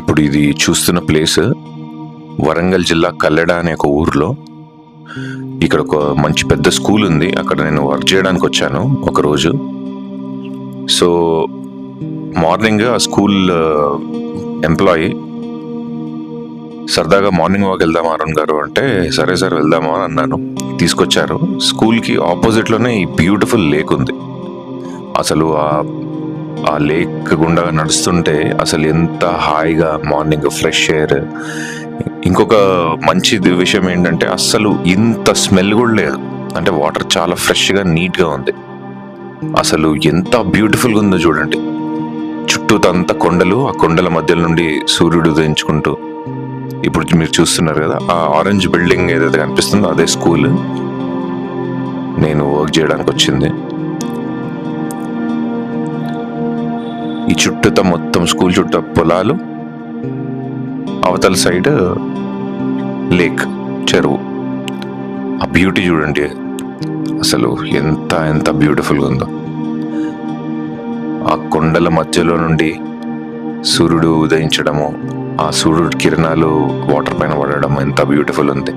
ఇప్పుడు ఇది చూస్తున్న ప్లేస్ వరంగల్ జిల్లా కల్లెడ అనే ఒక ఊర్లో. ఇక్కడ ఒక మంచి పెద్ద స్కూల్ ఉంది. అక్కడ నేను వర్క్ చేయడానికి వచ్చాను ఒకరోజు. సో మార్నింగ్ ఆ స్కూల్ ఎంప్లాయీ సరదాగా మార్నింగ్ వాక్ వెళ్దామా అరుణ్ గారు అంటే, సరే సార్ వెళ్దామా అని అన్నాను. తీసుకొచ్చారు. స్కూల్కి ఆపోజిట్లోనే ఈ బ్యూటిఫుల్ లేక్ ఉంది. అసలు ఆ లేక్ గుండా నడుస్తుంటే అసలు ఎంత హాయిగా మార్నింగ్ ఫ్రెష్ ఎయిర్. ఇంకొక మంచి విషయం ఏంటంటే అస్సలు ఇంత స్మెల్ కూడా లేదు. అంటే వాటర్ చాలా ఫ్రెష్గా నీట్గా ఉంది. అసలు ఎంత బ్యూటిఫుల్గా ఉందో చూడండి. చుట్టూతంతా కొండలు, ఆ కొండల మధ్య నుండి సూర్యుడు ఉదయించుకుంటూ. ఇప్పుడు మీరు చూస్తున్నారు కదా, ఆ ఆరెంజ్ బిల్డింగ్ ఏదైతే కనిపిస్తుందో అదే స్కూల్ నేను వర్క్ చేయడానికి వచ్చింది. ఈ చుట్టూతో మొత్తం స్కూల్ చుట్టూ పొలాలు, అవతల సైడ్ లేక్, చెరువు. ఆ బ్యూటీ చూడండి అసలు ఎంత ఎంత బ్యూటిఫుల్గా ఉందో. ఆ కొండల మధ్యలో నుండి సూర్యుడు ఉదయించడము, ఆ సూర్యుడి కిరణాలు వాటర్ పైన పడడం ఎంత బ్యూటిఫుల్ ఉంది.